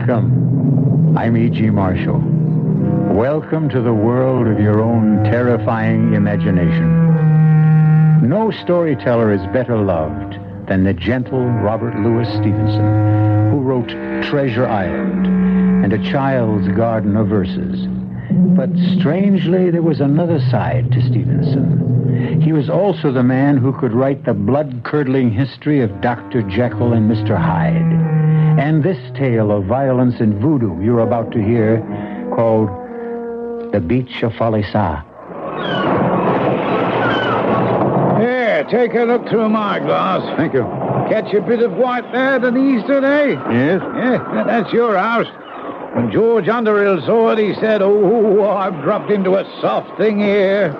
Welcome. I'm E.G. Marshall. Welcome to the world of your own terrifying imagination. No storyteller is better loved than the gentle Robert Louis Stevenson, who wrote Treasure Island and A Child's Garden of Verses. But strangely, there was another side to Stevenson. He was also the man who could write the blood-curdling history of Dr. Jekyll and Mr. Hyde. And this tale of violence and voodoo you're about to hear, called The Beach of Falesá. Here, take a look through my glass. Thank you. Catch a bit of white there at Easter Day? Yes? Yeah, that's your house. When George Underhill saw it, he said, "Oh, I've dropped into a soft thing here."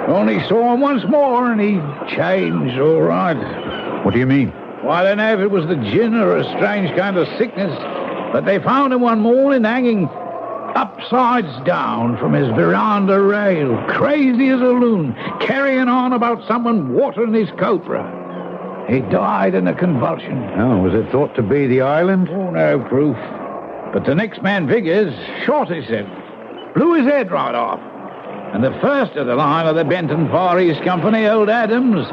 Only saw him once more, and he changed, all right. What do you mean? Well, I don't know if it was the gin or a strange kind of sickness, but they found him one morning hanging upsides down from his veranda rail, crazy as a loon, carrying on about someone watering his copra. He died in a convulsion. Oh, was it thought to be the island? Oh, no proof. But the next man figures shot his head, blew his head right off. And the first of the line of the Benton Far East Company, old Adams,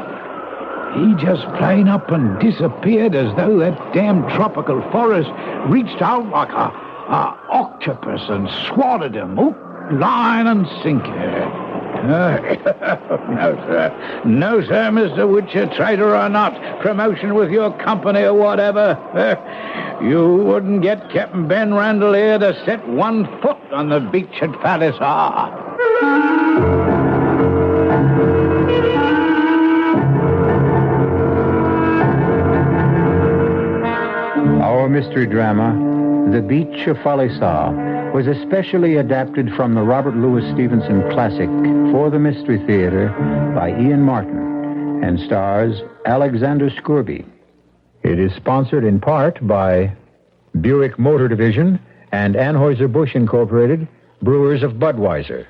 he just plain up and disappeared as though that damn tropical forest reached out like a octopus and swallowed him, hook, line, and sinker. No, sir. No, sir, Mr. Wiltshire, traitor or not, promotion with your company or whatever. You wouldn't get Captain Ben Randall here to set one foot on the beach at Falesá. Our mystery drama, The Beach of Falesá, was especially adapted from the Robert Louis Stevenson classic For the Mystery Theater by Ian Martin and stars Alexander Scourby. It is sponsored in part by Buick Motor Division and Anheuser-Busch Incorporated, brewers of Budweiser.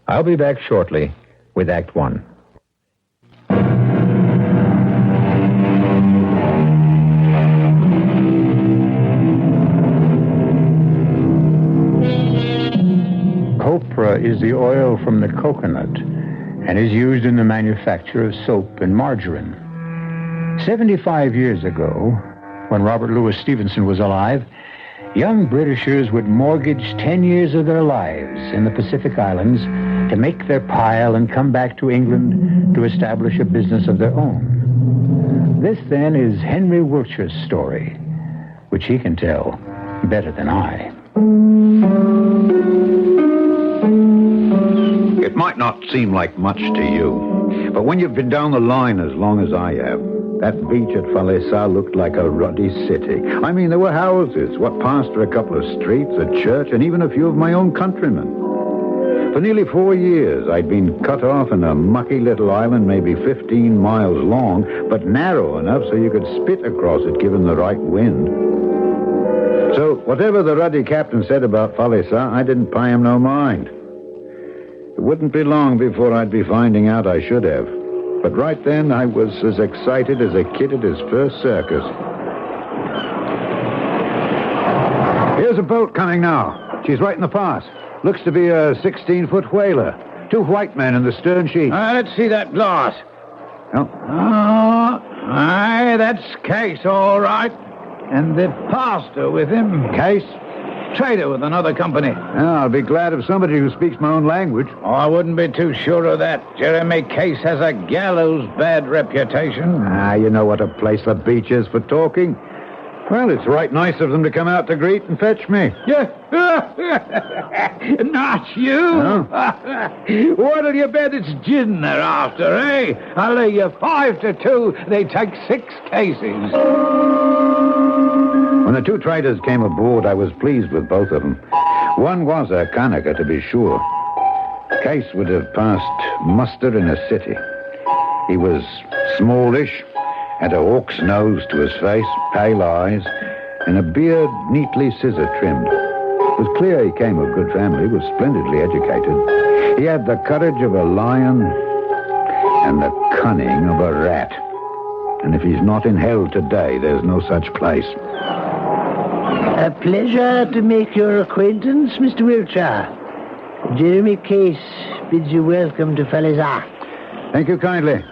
I'll be back shortly with Act One. Copra is the oil from the coconut and is used in the manufacture of soap and margarine. 75 years ago, when Robert Louis Stevenson was alive, young Britishers would mortgage 10 years of their lives in the Pacific Islands to make their pile and come back to England to establish a business of their own. This, then, is Henry Wiltshire's story, which he can tell better than I. It might not seem like much to you, but when you've been down the line as long as I have, that beach at Falesá looked like a ruddy city. I mean, there were houses, what passed for a couple of streets, a church, and even a few of my own countrymen. For nearly 4 years, I'd been cut off in a mucky little island, maybe 15 miles long, but narrow enough so you could spit across it given the right wind. So, whatever the ruddy captain said about Falesá, I didn't pay him no mind. It wouldn't be long before I'd be finding out I should have. But right then, I was as excited as a kid at his first circus. Here's a boat coming now. She's right in the pass. Looks to be a 16-foot whaler. 2 white men in the stern sheet. Let's see that glass. Oh. Aye, that's Case, all right. And the pastor with him. Case? Trader with another company. I'll be glad of somebody who speaks my own language. Oh, I wouldn't be too sure of that. Jeremy Case has a gallows bad reputation. You know what a place the beach is for talking. Well, it's right nice of them to come out to greet and fetch me. Yeah. Not you. No? What'll you bet it's gin they're after, eh? I'll lay you 5 to 2. They take 6 cases. When the 2 traders came aboard, I was pleased with both of them. One was a Kanaka, to be sure. Case would have passed muster in a city. He was smallish, had a hawk's nose to his face, pale eyes, and a beard neatly scissor-trimmed. It was clear he came of good family, was splendidly educated. He had the courage of a lion and the cunning of a rat. And if he's not in hell today, there's no such place. A pleasure to make your acquaintance, Mr. Wiltshire. Jeremy Case bids you welcome to Falesá. Thank you kindly.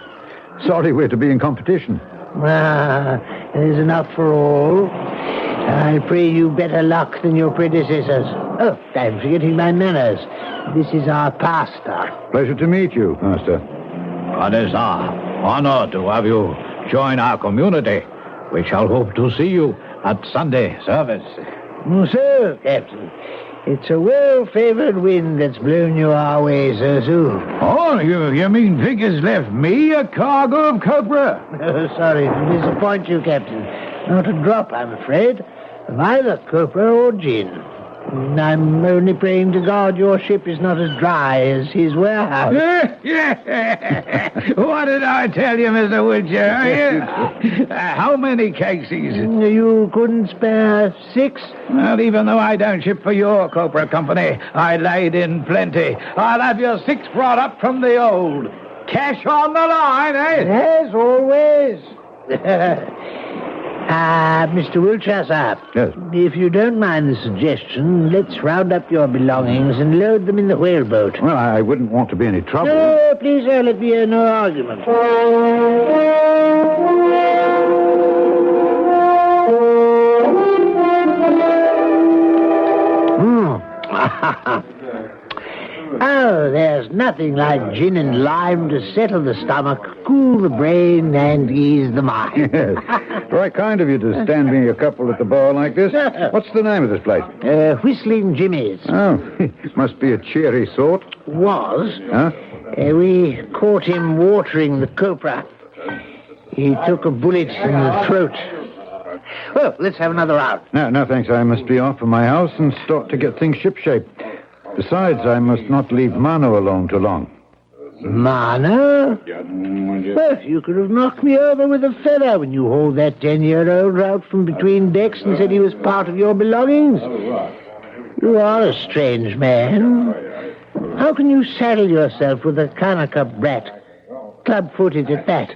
Sorry we're to be in competition. There's enough for all. I pray you better luck than your predecessors. Oh, I'm forgetting my manners. This is our pastor. Pleasure to meet you, Master. Falesá, honor to have you join our community. We shall hope to see you at Sunday service. So, Captain, it's a well-favored wind that's blown you our way so soon. Oh, you mean Vic has left me a cargo of copra? Oh, sorry to disappoint you, Captain. Not a drop, I'm afraid, of either copra or gin. I'm only praying to God your ship is not as dry as his warehouse. What did I tell you, Mr. Wiltshire? How many cases? You couldn't spare 6? Well, even though I don't ship for your copra company, I laid in plenty. I'll have your 6 brought up from the old. Cash on the line, eh? Yes, always. Mr. Wiltshire, sir. Yes? If you don't mind the suggestion, let's round up your belongings and load them in the whaleboat. Well, I wouldn't want to be any trouble. No, please, sir, let me hear no argument. Oh, there's nothing like gin and lime to settle the stomach, cool the brain, and ease the mind. Yes. Right kind of you to stand me a couple at the bar like this. What's the name of this place? Whistling Jimmy's. Oh, must be a cheery sort. Was. Huh? We caught him watering the copra. He took a bullet in the throat. Well, let's have another round. No, thanks. I must be off for my house and start to get things shipshape. Besides, I must not leave Mano alone too long. Mano? Well, you could have knocked me over with a feather when you hauled that 10-year-old out from between decks and said he was part of your belongings. You are a strange man. How can you saddle yourself with a Kanaka brat? Club-footed at that.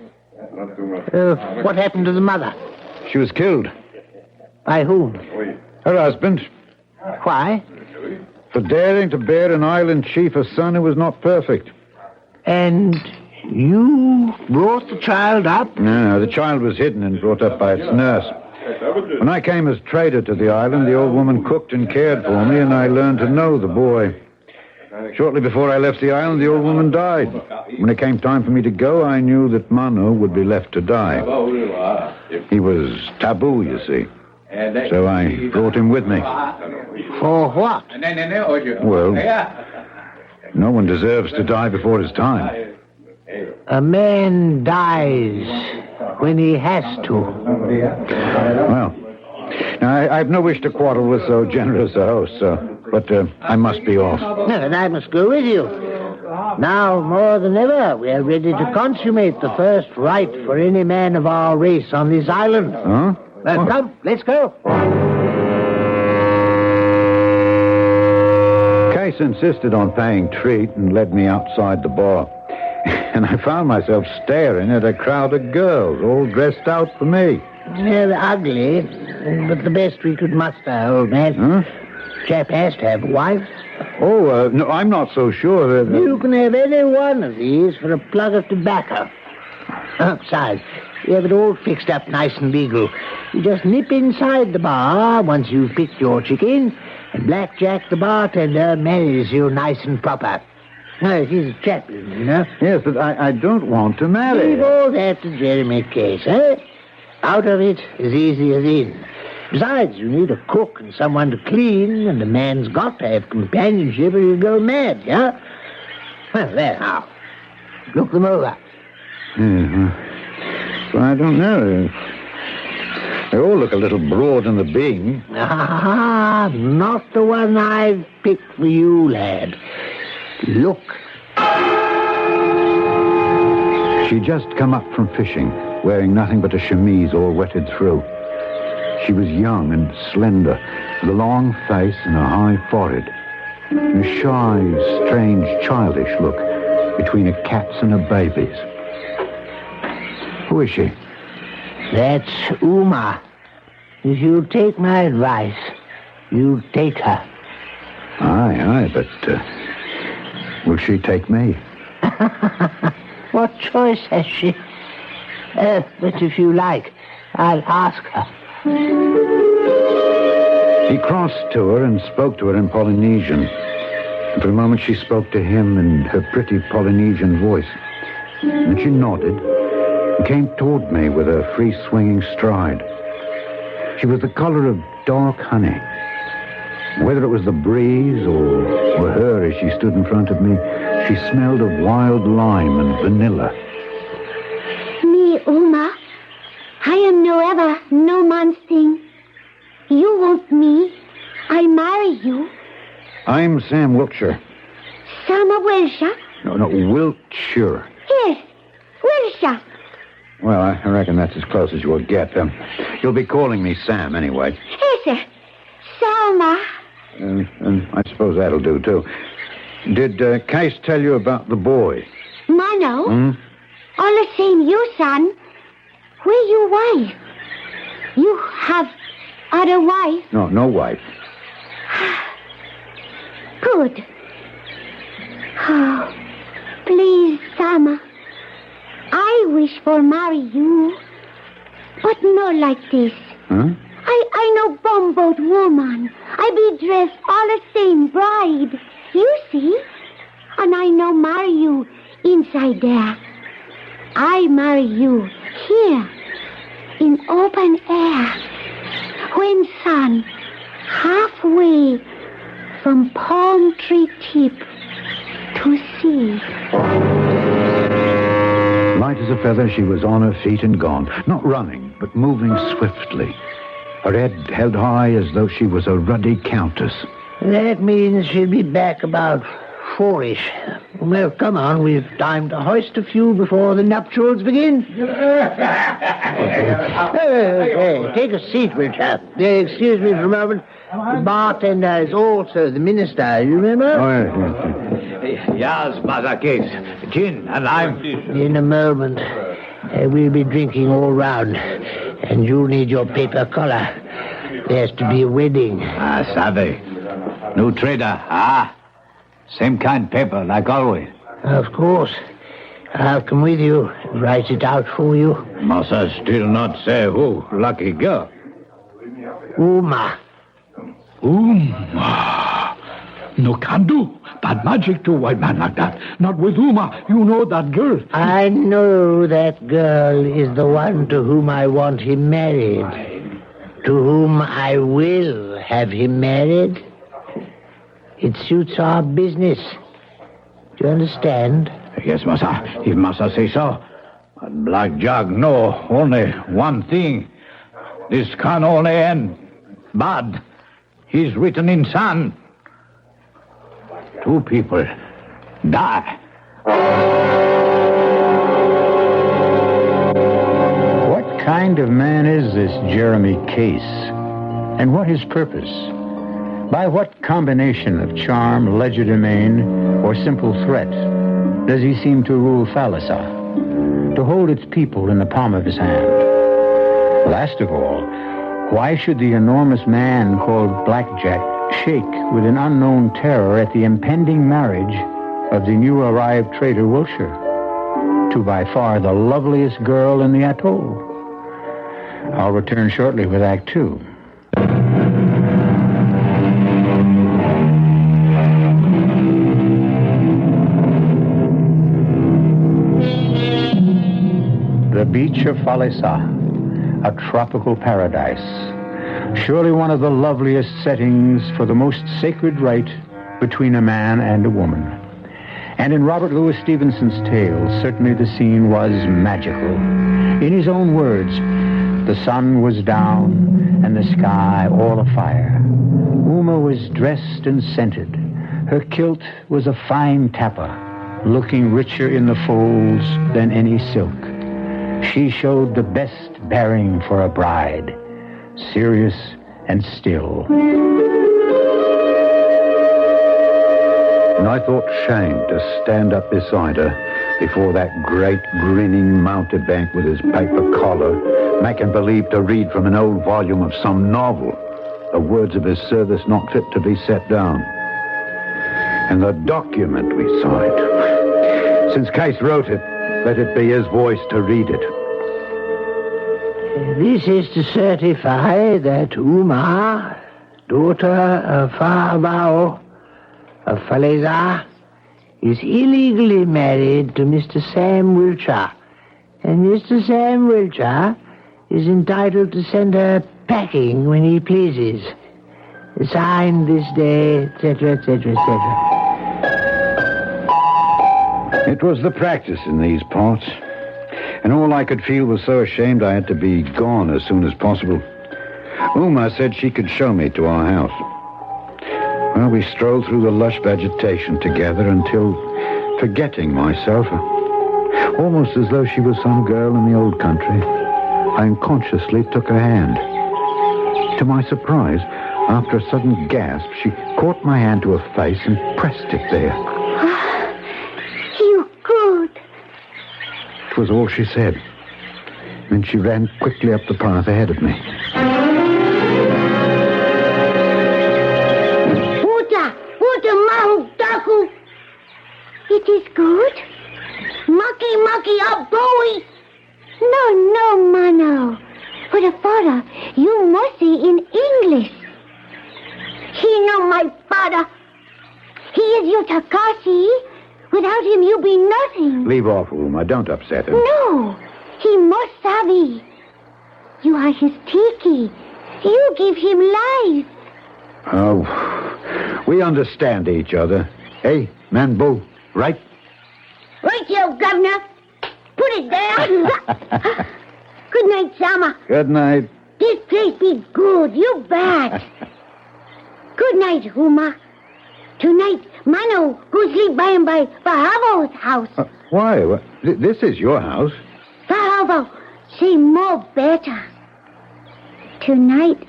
What happened to the mother? She was killed. By whom? Her husband. Why? For daring to bear an island chief a son who was not perfect. And you brought the child up? No, the child was hidden and brought up by its nurse. When I came as trader to the island, the old woman cooked and cared for me, and I learned to know the boy. Shortly before I left the island, the old woman died. When it came time for me to go, I knew that Mano would be left to die. He was taboo, you see. So I brought him with me. For what? Well, no one deserves to die before his time. A man dies when he has to. Well, now, I have no wish to quarrel with so generous a host, but I must be off. No, and I must go with you. Now, more than ever, we are ready to consummate the first rite for any man of our race on this island. Huh? Come, let's go. Case insisted on paying treat and led me outside the bar. And I found myself staring at a crowd of girls, all dressed out for me. They're ugly, but the best we could muster, old man. Huh? Chap has to have a wife. Oh, no, I'm not so sure that... You can have any one of these for a plug of tobacco. Besides, we have it all fixed up nice and legal. You just nip inside the bar once you've picked your chicken, and Blackjack, the bartender, marries you nice and proper. No, he's a chaplain, you know. Yes, but I don't want to marry. Leave all that to Jeremy Case, eh? Out of it as easy as in. Besides, you need a cook and someone to clean, and a man's got to have companionship or he'll go mad, yeah? Well, there now. Look them over. Well, I don't know. They all look a little broad in the beam. Ah, not the one I've picked for you, lad. Look. She'd just come up from fishing, wearing nothing but a chemise all wetted through. She was young and slender, with a long face and a high forehead. And a shy, strange, childish look between a cat's and a baby's. Who is she? That's Uma. If you'll take my advice, You take her. Aye, but will she take me? What choice has she? But if you like, I'll ask her. He crossed to her and spoke to her in Polynesian. And for a moment she spoke to him in her pretty Polynesian voice. And she nodded and came toward me with a free-swinging stride. She was the color of dark honey. Whether it was the breeze or her as she stood in front of me, she smelled of wild lime and vanilla. Me, Uma. I am no man's thing. You want me. I marry you. I'm Sam Wiltshire. Sam Wiltshire? No, Wiltshire. Yes, Wiltshire. Well, I reckon that's as close as you'll get. You'll be calling me Sam anyway. Yes, sir. Selma. And I suppose that'll do, too. Did Case tell you about the boy? Mano? Hmm? All the same, you, son. Where your wife? You have other wife? No wife. Good. Oh, please, Sama. I wish for marry you, but not like this. Huh? I know bomboat woman. I be dressed all the same bride. You see? And I know marry you inside there. I marry you here in open air when sun halfway from palm tree tip to sea. Light as a feather, she was on her feet and gone. Not running, but moving swiftly. Her head held high as though she was a ruddy countess. That means she'll be back about 4-ish. Well, come on, we've time to hoist a few before the nuptials begin. Hey, take a seat, Wiltshire. Excuse me for a moment. The bartender is also the minister, you remember? Oh, Yes, Mother Case. Gin and lime. In a moment. We'll be drinking all round. And you'll need your paper collar. There's to be a wedding. Savvy. New trader, Same kind paper, like always. Of course. I'll come with you and write it out for you. Massa still not say who. Lucky girl. Uma. No can do. Bad magic to white man like that. Not with Uma. You know that girl. I know that girl is the one to whom I want him married. To whom I will have him married. It suits our business. Do you understand? Yes, Massa. If Massa say so. But Black Jug know only one thing. This can only end bad. He's written in sand. 2 people die. What kind of man is this Jeremy Case? And what his purpose? By what combination of charm, legerdemain, or simple threat does he seem to rule Falesá, to hold its people in the palm of his hand? Last of all, why should the enormous man called Blackjack shake with an unknown terror at the impending marriage of the new arrived trader Wiltshire to by far the loveliest girl in the atoll? I'll return shortly with Act 2. The beach of Falesá, a tropical paradise. Surely one of the loveliest settings for the most sacred rite between a man and a woman. And in Robert Louis Stevenson's tale, certainly the scene was magical. In his own words, the sun was down and the sky all afire. Uma was dressed and scented. Her kilt was a fine tappa, looking richer in the folds than any silk. She showed the best bearing for a bride, serious and still. And I thought shame to stand up beside her before that great grinning mountebank with his paper collar, making believe to read from an old volume of some novel. the words of his service not fit to be set down. And the document we signed. Since Case wrote it, let it be his voice to read it. This is to certify that Uma, daughter of Fahabao of Falesá, is illegally married to Mr. Sam Wiltshire, and Mr. Sam Wiltshire is entitled to send her packing when he pleases. Signed this day, etc., etc., etc. It was the practice in these parts, and all I could feel was so ashamed I had to be gone as soon as possible. Uma said she could show me to our house. Well, we strolled through the lush vegetation together until, forgetting myself, almost as though she was some girl in the old country, I unconsciously took her hand. To my surprise, after a sudden gasp, she caught my hand to her face and pressed it there. You good. It was all she said. Then she ran quickly up the path ahead of me. It is good. Mucky, a boy. No, Mano. For the father, you must say in English. He know my father. He is your Takashi. Without him, you be nothing. Leave off, Uma. Don't upset him. No, he must savvy. You are his tiki. You give him life. Oh, we understand each other. Hey, Manbo, right? Right, you governor. Put it there. Good night, Sama. Good night. This place be good. You bet. Good night, Uma. Tonight, Mano go sleep by and by Fahavo's house. Why? This is your house. Fahavo, say more better. Tonight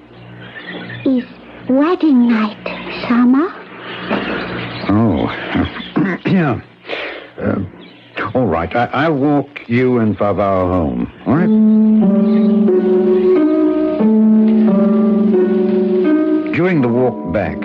is wedding night, Sama. Oh, yeah. All right, I'll walk you and Favao home, all right? During the walk back,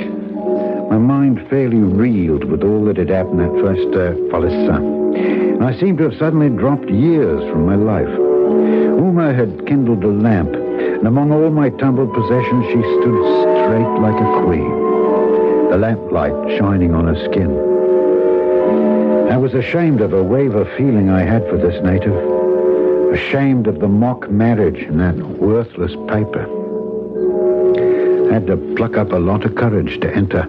my mind fairly reeled with all that had happened at first Falesa. And I seemed to have suddenly dropped years from my life. Uma had kindled a lamp, and among all my tumbled possessions, she stood straight like a queen, the lamplight shining on her skin. I was ashamed of a wave of feeling I had for this native, ashamed of the mock marriage and that worthless paper. I had to pluck up a lot of courage to enter.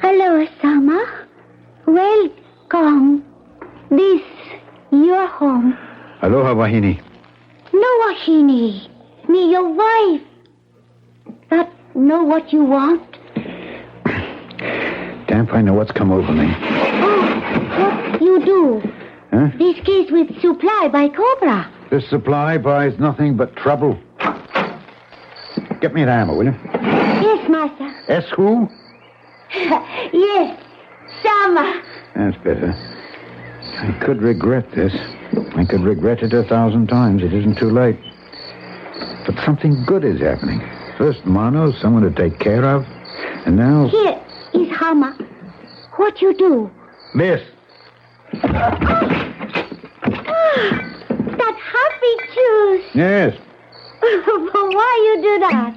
Hello, Sama. Welcome. This, your home. Aloha, Wahini. No, Wahini. Me, your wife. That know what you want? Damn if I know what's come over me. Oh, what you do? Huh? This case with supply by Cobra. This supply buys nothing but trouble. Get me an hammer, will you? Yes, master. S who? Yes, Sama. That's better. I could regret this. I could regret it 1,000 times. It isn't too late. But something good is happening. First Mano, someone to take care of. And now... Here is Hama. What you do? Miss. That happy juice. Yes. Why you do that?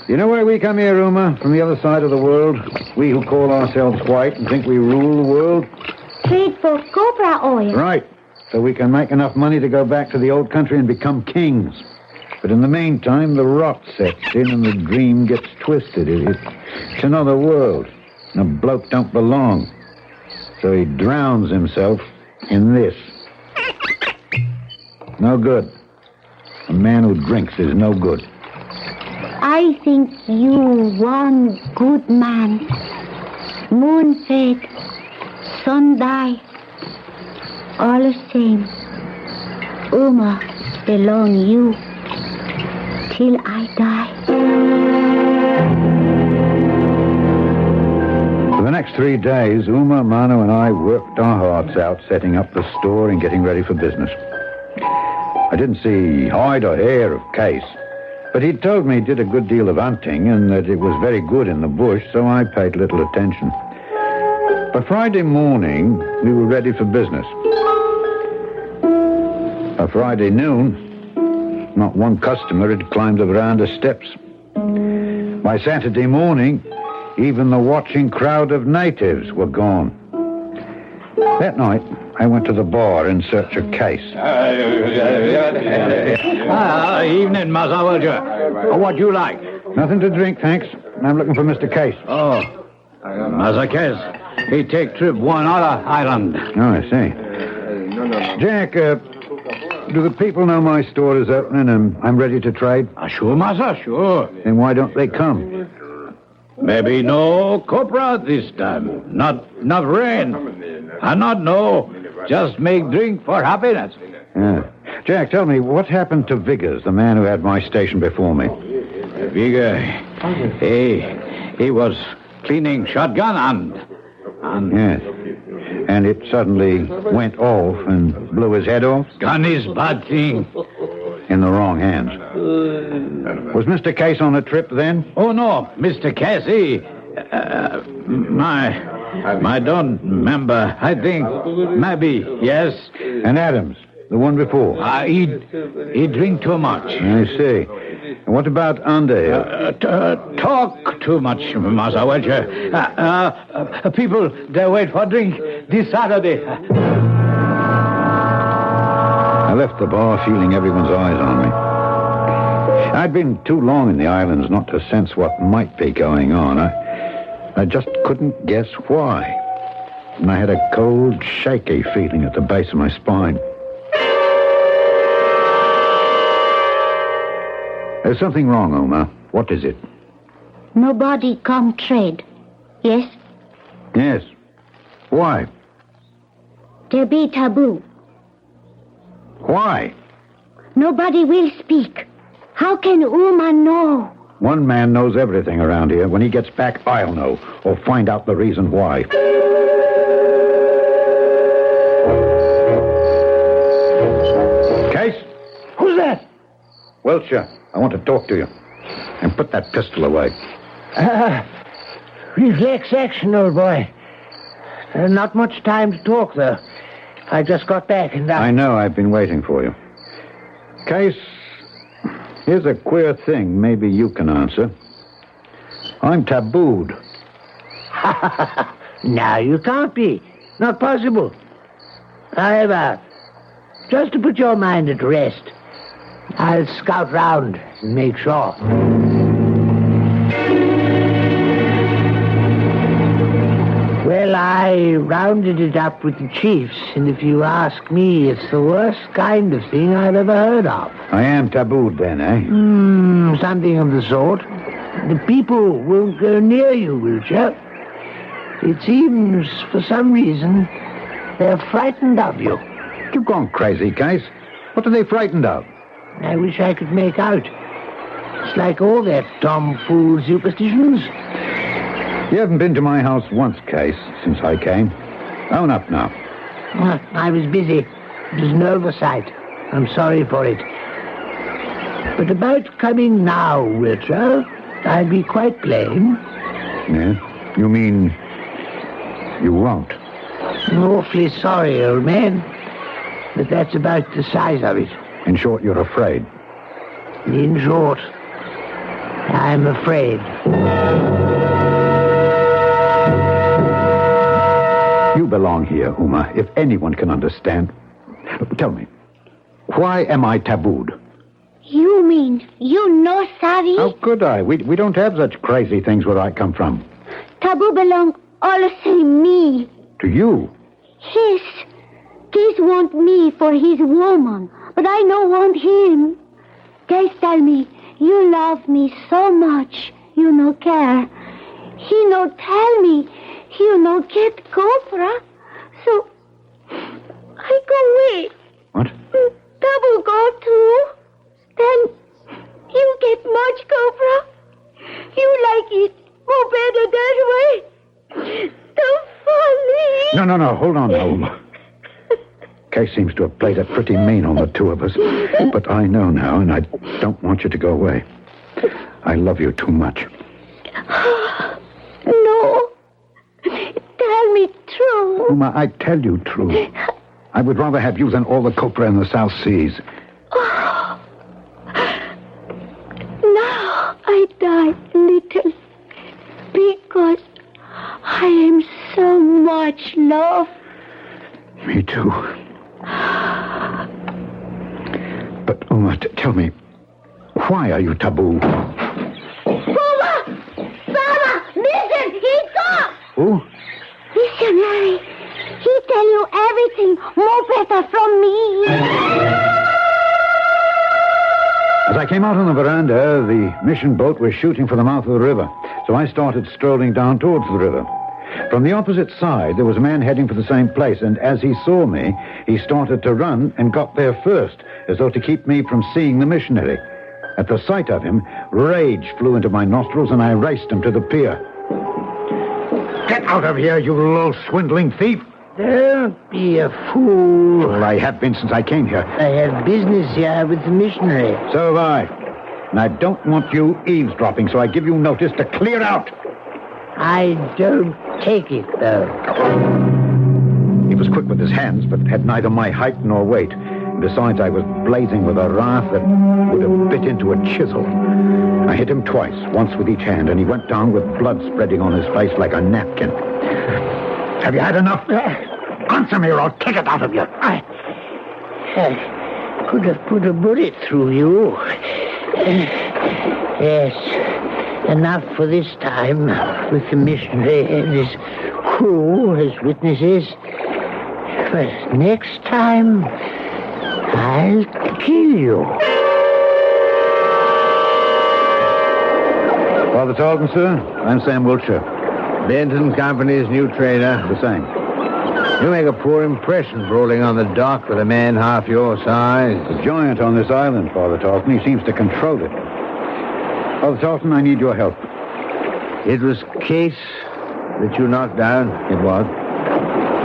You know why we come here, Uma? From the other side of the world? We who call ourselves white and think we rule the world? Trade for cobra oil. Right. So we can make enough money to go back to the old country and become kings. But in the meantime, the rot sets in and the dream gets twisted. It's another world. And a bloke don't belong. So he drowns himself in this. No good. A man who drinks is no good. I think you one good man. Moon fade, sun die. All the same. Uma belong you till I die. For the next 3 days, Uma, Mano, and I worked our hearts out setting up the store and getting ready for business. I didn't see hide or hair of Case. But he told me he did a good deal of hunting and that it was very good in the bush, so I paid little attention. By Friday morning, we were ready for business. By Friday noon, not one customer had climbed the veranda steps. By Saturday morning, even the watching crowd of natives were gone. That night, I went to the bar in search of Case. Evening, Massa Wiltshire. What do you like? Nothing to drink, thanks. I'm looking for Mr. Case. Oh, Massa Case. He take trip one other island. Oh, I see. Jack, do the people know my store is opening and I'm ready to trade? Sure, Massa, sure. Then why don't they come? Maybe no copra this time. Not rain. Not no. Just make drink for happiness. Yeah. Jack, tell me, what happened to Viggers, the man who had my station before me? Vigor, he was cleaning shotgun and... Yes. And it suddenly went off and blew his head off? Gun is bad thing. In the wrong hands. Was Mr. Case on the trip then? Oh, no, Mr. Casey. I don't remember. I think maybe, yes. And Adams, the one before? He drink too much. I see. And what about Underhill? Talk too much, Massa Wiltshire. People, they wait for drink this Saturday. I left the bar feeling everyone's eyes on me. I'd been too long in the islands not to sense what might be going on. I just couldn't guess why. And I had a cold, shaky feeling at the base of my spine. There's something wrong, Oma. What is it? Nobody come trade. Yes? Yes. Why? There be taboo. Why? Nobody will speak. How can Uma know? One man knows everything around here. When he gets back, I'll know, or find out the reason why. Case? Who's that? Wiltshire, I want to talk to you. And put that pistol away. Reflex action, old boy. Not much time to talk, though. I just got back and... I know, I've been waiting for you. Case, here's a queer thing maybe you can answer. I'm tabooed. No, you can't be. Not possible. However, just to put your mind at rest, I'll scout round and make sure. Well, I rounded it up with the chiefs, and if you ask me, it's the worst kind of thing I've ever heard of. I am tabooed then, eh? Something of the sort. The people won't go near you, Wiltshire. It seems, for some reason, they're frightened of you. You've gone crazy, Case. What are they frightened of? I wish I could make out. It's like all their tomfool superstitions. You haven't been to my house once, Case, since I came. Own up now. I was busy. It was an oversight. I'm sorry for it. But about coming now, Wiltshire, I'll be quite plain. Yeah? You mean you won't? I'm awfully sorry, old man. But that's about the size of it. In short, you're afraid. In short, I'm afraid. You belong here, Uma, if anyone can understand. Tell me, why am I tabooed? You mean you know Savi? How could I? We don't have such crazy things where I come from. Taboo belong all the same me. To you? Yes. Case want me for his woman, but I no want him. Case tell me, you love me so much, you no care. He no tell me, you no get copra. So, I go away. What? Taboo go too. Then, you get much copra. You like it more better that way. Don't fall in. No, hold on now, Uma. Case seems to have played it pretty mean on the two of us. But I know now, and I don't want you to go away. I love you too much. No. Tell me true. Uma, I tell you true. I would rather have you than all the copra in the South Seas. Oh. Now I die little because I am so much love. Me too. But, Uma, tell me, why are you taboo? Uma! Baba! Listen! He talks! Who? Missionary, he tell you everything more better from me. As I came out on the veranda, the mission boat was shooting for the mouth of the river, so I started strolling down towards the river. From the opposite side, there was a man heading for the same place, and as he saw me, he started to run and got there first, as though to keep me from seeing the missionary. At the sight of him, rage flew into my nostrils, and I raced him to the pier. Get out of here, you low swindling thief! Don't be a fool. Well, I have been since I came here. I have business here with the missionary. So have I. And I don't want you eavesdropping, so I give you notice to clear out. I don't take it, though. He was quick with his hands, but had neither my height nor weight. Besides, I was blazing with a wrath that would have bit into a chisel. I hit him twice, once with each hand, and he went down with blood spreading on his face like a napkin. Have you had enough? Answer me or I'll kick it out of you. I could have put a bullet through you. Yes, enough for this time, with the missionary and his crew as witnesses. But next time, I'll kill you. Father Talton, sir. I'm Sam Wiltshire. Benton Company's new trader. The same. You make a poor impression rolling on the dock with a man half your size. The giant on this island, Father Talton. He seems to control it. Father Talton, I need your help. It was Case that you knocked down. It was.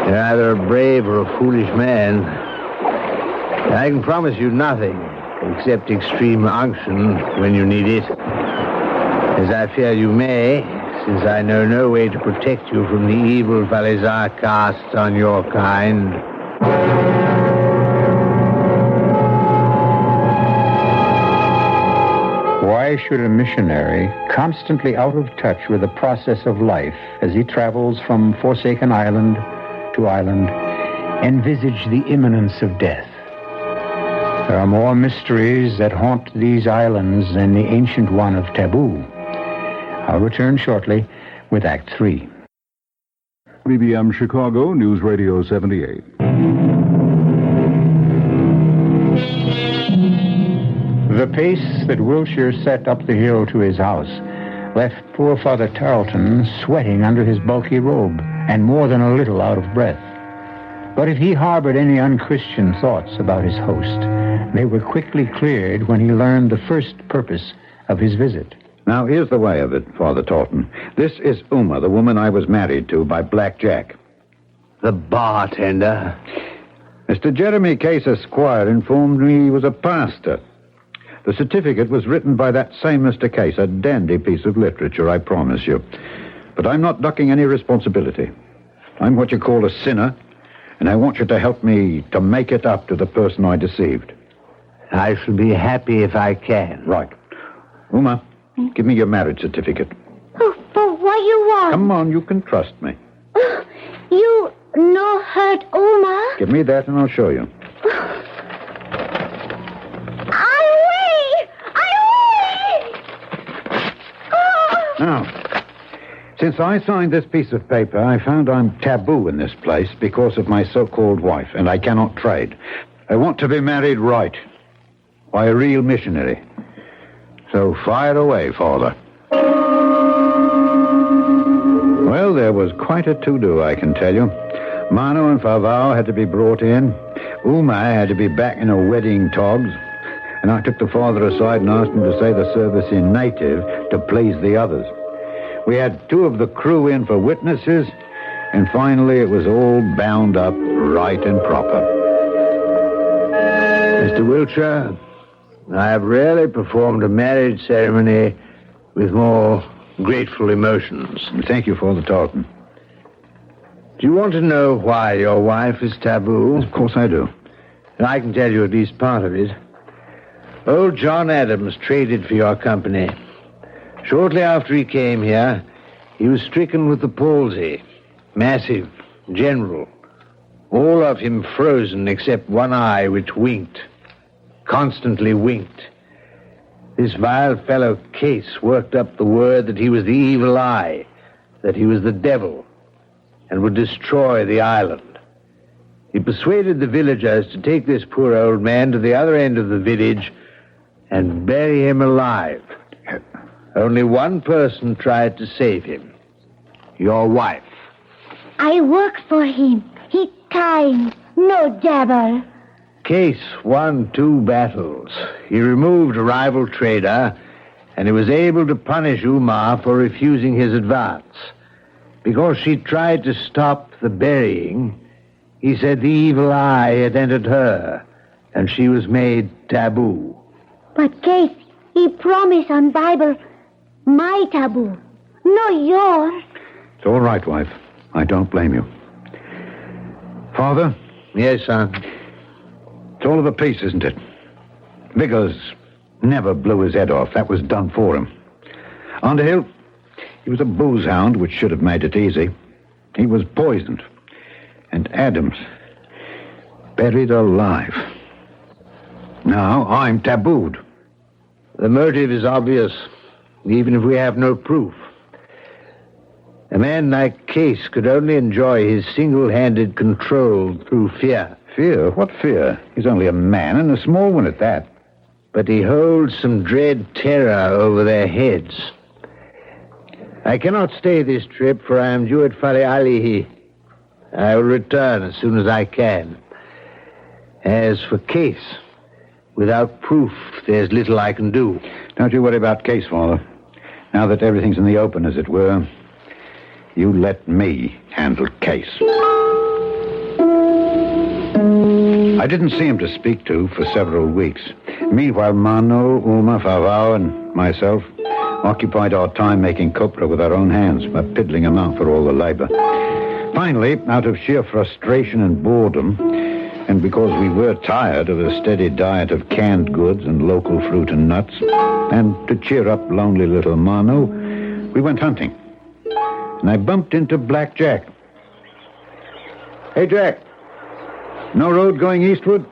You're either a brave or a foolish man. I can promise you nothing except extreme unction when you need it. As I fear you may, since I know no way to protect you from the evil Falesá casts on your kind. Why should a missionary, constantly out of touch with the process of life as he travels from forsaken island to island, envisage the imminence of death? There are more mysteries that haunt these islands than the ancient one of Taboo. I'll return shortly with Act 3. BBM Chicago, News Radio 78. The pace that Wiltshire set up the hill to his house left poor Father Tarleton sweating under his bulky robe and more than a little out of breath. But if he harbored any unchristian thoughts about his host, they were quickly cleared when he learned the first purpose of his visit. Now, here's the way of it, Father Talton. This is Uma, the woman I was married to by Black Jack. The bartender. Mr. Jeremy Case, Esquire, informed me he was a pastor. The certificate was written by that same Mr. Case, a dandy piece of literature, I promise you. But I'm not ducking any responsibility. I'm what you call a sinner, and I want you to help me to make it up to the person I deceived. I shall be happy if I can. Right. Uma, give me your marriage certificate. Oh, but what you want? Come on, you can trust me. You no hurt Uma? Give me that and I'll show you. Now, since I signed this piece of paper, I found I'm taboo in this place because of my so-called wife, and I cannot trade. I want to be married right, by a real missionary. So fire away, Father. Well, there was quite a to-do, I can tell you. Mano and Favao had to be brought in. Uma had to be back in her wedding togs. And I took the father aside and asked him to say the service in native to please the others. We had 2 of the crew in for witnesses, and finally it was all bound up right and proper. Mr. Wiltshire, I have rarely performed a marriage ceremony with more grateful emotions. Thank you for the talking. Do you want to know why your wife is taboo? Of course I do. I can tell you at least part of it. Old John Adams traded for your company. Shortly after he came here, he was stricken with the palsy. Massive, general. All of him frozen except one eye which winked. Constantly winked. This vile fellow Case worked up the word that he was the evil eye, that he was the devil, and would destroy the island. He persuaded the villagers to take this poor old man to the other end of the village and bury him alive. Only one person tried to save him. Your wife. I work for him. He kind, no devil. Case won 2 battles. He removed a rival trader, and he was able to punish Uma for refusing his advance. Because she tried to stop the burying, he said the evil eye had entered her, and she was made taboo. But Case, he promised on Bible, my taboo, no yours. It's all right, wife. I don't blame you. Father? Yes, son. It's all of a piece, isn't it? Vickers never blew his head off. That was done for him. Underhill, he was a booze hound, which should have made it easy. He was poisoned. And Adams, buried alive. Now I'm tabooed. The motive is obvious, even if we have no proof. A man like Case could only enjoy his single-handed control through fear. Fear? What fear? He's only a man, and a small one at that. But he holds some dread terror over their heads. I cannot stay this trip, for I am due at Falealihi. I will return as soon as I can. As for Case, without proof, there's little I can do. Don't you worry about Case, Father. Now that everything's in the open, as it were, you let me handle Case. I didn't see him to speak to for several weeks. Meanwhile, Mano, Uma, Favao, and myself occupied our time making copra with our own hands, a piddling amount for all the labor. Finally, out of sheer frustration and boredom, and because we were tired of a steady diet of canned goods and local fruit and nuts, and to cheer up lonely little Mano, we went hunting. And I bumped into Black Jack. Hey, Jack. No road going eastward?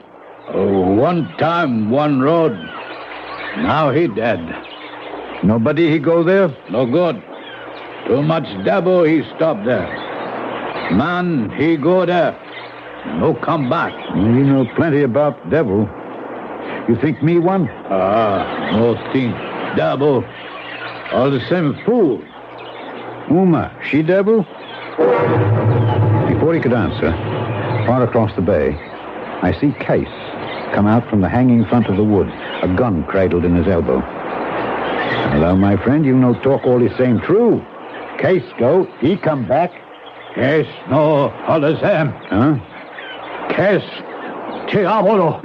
Oh, one time, one road. Now he dead. Nobody he go there? No good. Too much devil he stop there. Man, he go there. No come back. You know plenty about devil. You think me one? No think devil. All the same fool. Uma, she devil? Before he could answer, far across the bay, I see Case come out from the hanging front of the wood, a gun cradled in his elbow. Hello, my friend, you no talk all the same true. Case go, he come back. Case no, all the same. Huh? Case, Tiapolo.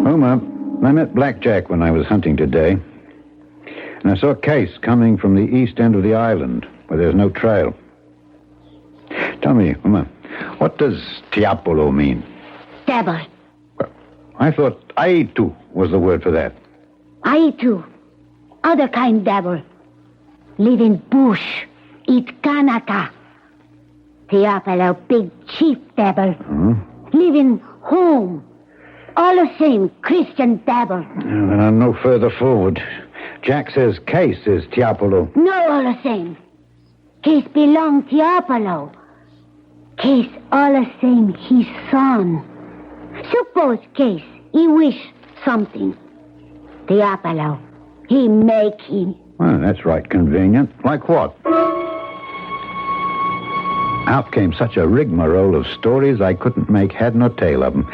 Uma, I met Black Jack when I was hunting today. And I saw Case coming from the east end of the island, where there's no trail. Tell me, Uma, what does Tiapolo mean? Devil. I thought Aitu was the word for that. Aitu. Other kind devil. Live in bush. Eat kanaka. Tiapolo, big chief devil. Live in home. All the same, Christian devil. I'm no further forward. Jack says Case is Tiapolo. No, all the same. Case belong Tiapolo. Case all the same, his son. Suppose Case, he wish something. Tiapolo, he make him. Well, that's right convenient. Like what? Out came such a rigmarole of stories I couldn't make head nor tail of them.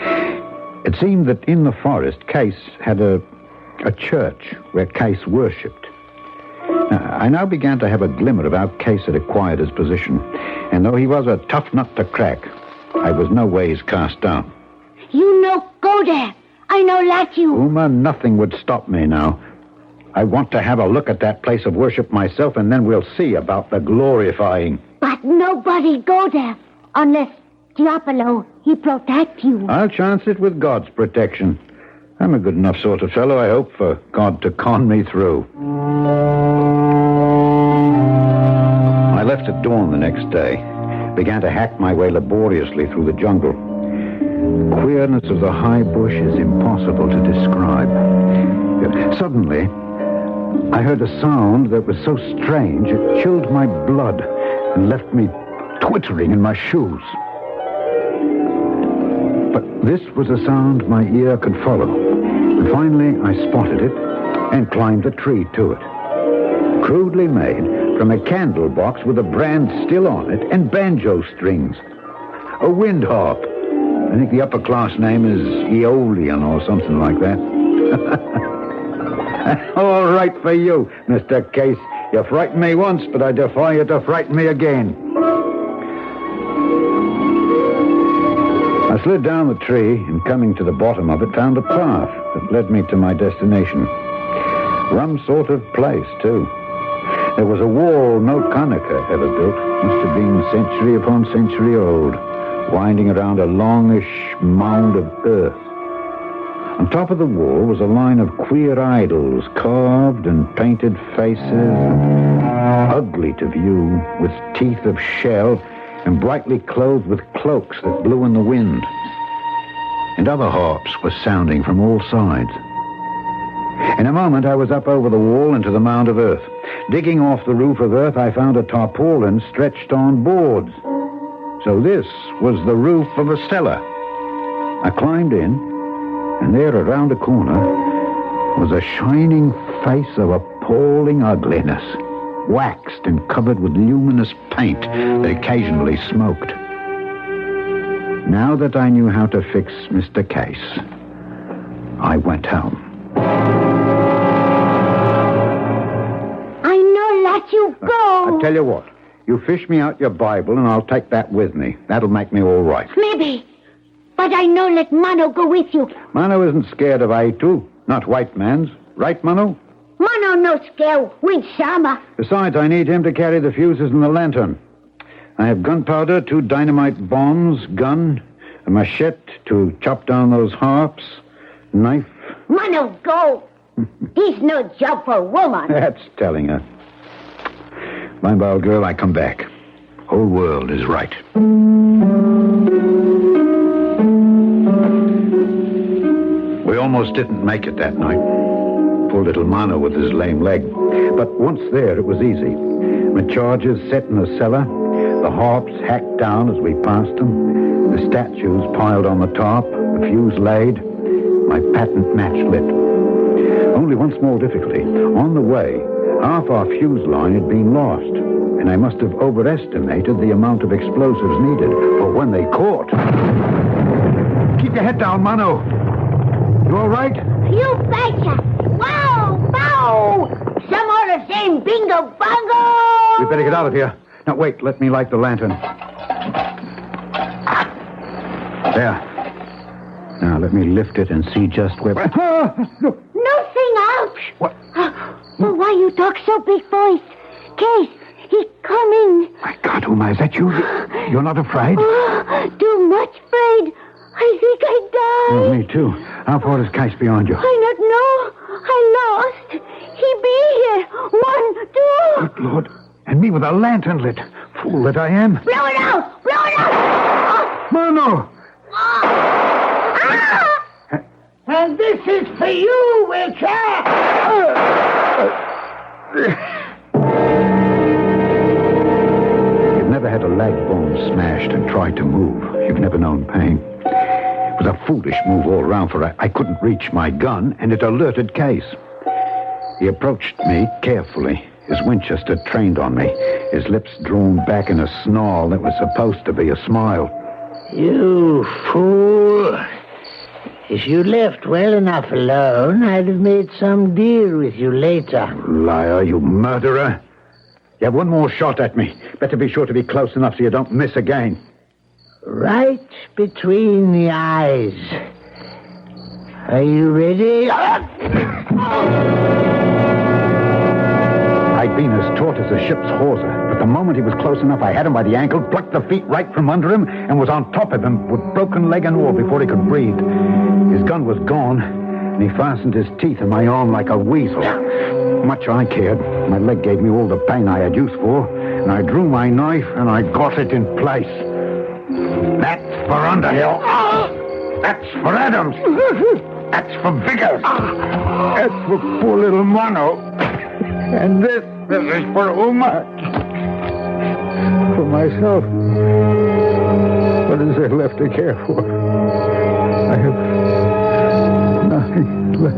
It seemed that in the forest, Case had a church where Case worshipped. I now began to have a glimmer of how Case had acquired his position. And though he was a tough nut to crack, I was no ways cast down. You no go there. I no let you. Uma, nothing would stop me now. I want to have a look at that place of worship myself, and then we'll see about the glorifying. But nobody go there unless Tiapolo, he protect you. I'll chance it with God's protection. I'm a good enough sort of fellow, I hope, for God to con me through. I left at dawn the next day. Began to hack my way laboriously through the jungle. Queerness of the high bush is impossible to describe. Suddenly, I heard a sound that was so strange it chilled my blood and left me twittering in my shoes. But this was a sound my ear could follow. And finally, I spotted it and climbed the tree to it. Crudely made from a candle box with a brand still on it and banjo strings. A wind harp. I think the upper class name is Aeolian or something like that. All right for you, Mr. Case. You frightened me once, but I defy you to frighten me again. I slid down the tree and, coming to the bottom of it, found a path that led me to my destination. Rum sort of place, too. There was a wall no Kanaka ever built. Must have been century upon century old, winding around a longish mound of earth. On top of the wall was a line of queer idols, carved and painted faces, ugly to view, with teeth of shell, and brightly clothed with cloaks that blew in the wind. And other harps were sounding from all sides. In a moment, I was up over the wall into the mound of earth. Digging off the roof of earth, I found a tarpaulin stretched on boards. So this was the roof of a cellar. I climbed in, and there, around a corner, was a shining face of appalling ugliness, waxed and covered with luminous paint that occasionally smoked. Now that I knew how to fix Mr. Case, I went home. I no let you go. I tell you what, you fish me out your Bible and I'll take that with me. That'll make me all right. Maybe. But I no let Mano go with you. Mano isn't scared of Aitu, not white man's. Right, Mano? Mano no scare with Sama. Besides, I need him to carry the fuses and the lantern. I have gunpowder, 2 dynamite bombs, gun, a machete to chop down those harps, knife. Mano, go. He's no job for a woman. That's telling her. Mind, old girl, I come back. Whole world is right. We almost didn't make it that night. Poor little Mano with his lame leg. But once there, it was easy. My charges set in the cellar, the harps hacked down as we passed them, the statues piled on the top, the fuse laid, my patent match lit. Only one small difficulty. On the way, half our fuse line had been lost, and I must have overestimated the amount of explosives needed for when they caught. Keep your head down, Mano. You all right? You betcha. Wow, bow. Some more the same bingo bongo. We better get out of here. Now, wait. Let me light the lantern. There. Now, let me lift it and see just where... Nothing out. What? Well, why you talk so big voice? Case, he coming. My God, Uma, is that you? You're not afraid? Too much afraid. I think I die. Oh, me too. How far is Case beyond you? I don't know. I lost. He be here. 1, 2. Good Lord. And me with a lantern lit. Fool that I am. Blow it out. Blow it out. Mano! And this is for you, Wiltshire. You've never had a leg bone smashed and tried to move. You've never known pain. It was a foolish move all round, for I couldn't reach my gun, and it alerted Case. He approached me carefully, his Winchester trained on me, his lips drawn back in a snarl that was supposed to be a smile. You fool. If you left well enough alone, I'd have made some deal with you later. Liar, you murderer. You have one more shot at me. Better be sure to be close enough so you don't miss again. Right between the eyes. Are you ready? I'd been as taut as a ship's hawser, but the moment he was close enough, I had him by the ankle, plucked the feet right from under him, and was on top of him with broken leg and all before he could breathe. His gun was gone, and he fastened his teeth in my arm like a weasel. Much I cared. My leg gave me all the pain I had use for, and I drew my knife, and I got it in place. That's for Underhill. That's for Adams. That's for Vickers. That's for poor little Mono. And this is for Uma. For myself. What is there left to care for? I have nothing left.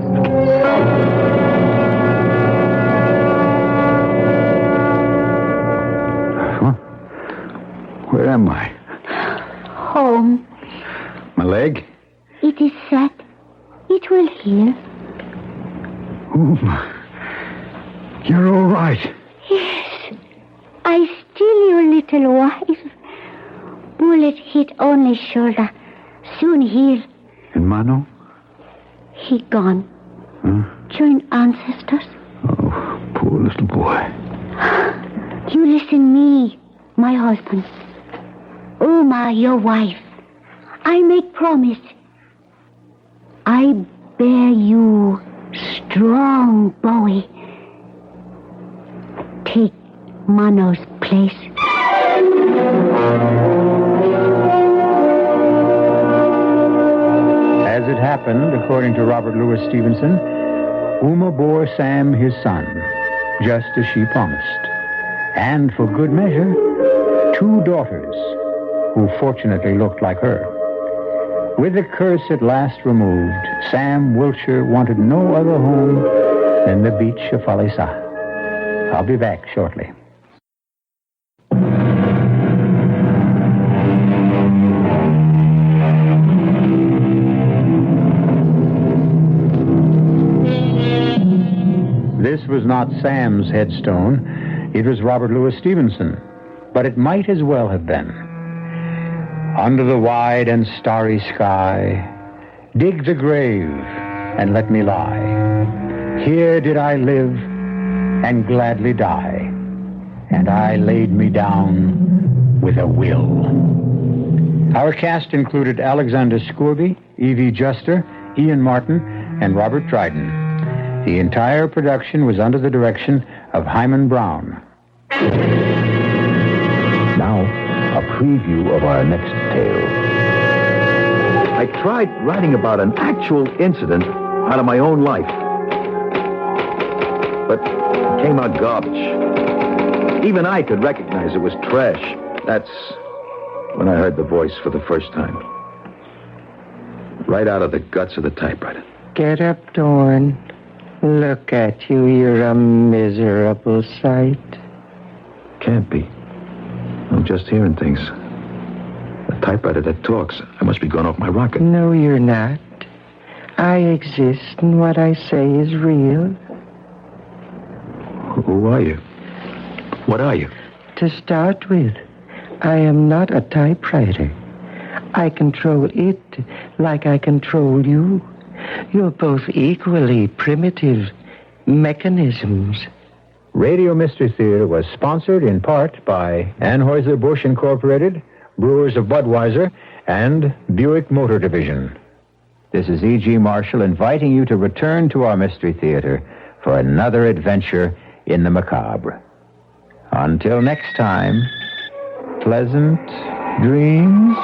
Huh? Where am I? Home. My leg? It is set. It will heal. Uma. You're all right. Yes. I still your little wife. Bullet hit only shoulder. Soon heal. And Mano? He gone. Huh? Join ancestors. Oh, poor little boy. You listen me, my husband. Uma, your wife. I make promise. I bear you strong boy. Take Mano's place. As it happened, according to Robert Louis Stevenson, Uma bore Sam his son, just as she promised. And for good measure, 2 daughters, who fortunately looked like her. With the curse at last removed, Sam Wiltshire wanted no other home than the beach of Falesa. I'll be back shortly. This was not Sam's headstone. It was Robert Louis Stevenson. But it might as well have been. Under the wide and starry sky, dig the grave and let me lie. Here did I live and gladly die, and I laid me down with a will. Our cast included Alexander Scourby, Evie Juster, Ian Martin, and Robert Dryden. The entire production was under the direction of Hyman Brown. Now, a preview of our next tale. I tried writing about an actual incident out of my own life. But it came out garbage. Even I could recognize it was trash. That's when I heard the voice for the first time. Right out of the guts of the typewriter. Get up, Dorn. Look at you. You're a miserable sight. Can't be. I'm just hearing things. A typewriter that talks. I must be going off my rocket. No, you're not. I exist, and what I say is real. Who are you? What are you? To start with, I am not a typewriter. I control it like I control you. You're both equally primitive mechanisms. Radio Mystery Theater was sponsored in part by Anheuser-Busch Incorporated, Brewers of Budweiser, and Buick Motor Division. This is E.G. Marshall inviting you to return to our Mystery Theater for another adventure in the macabre. Until next time, pleasant dreams.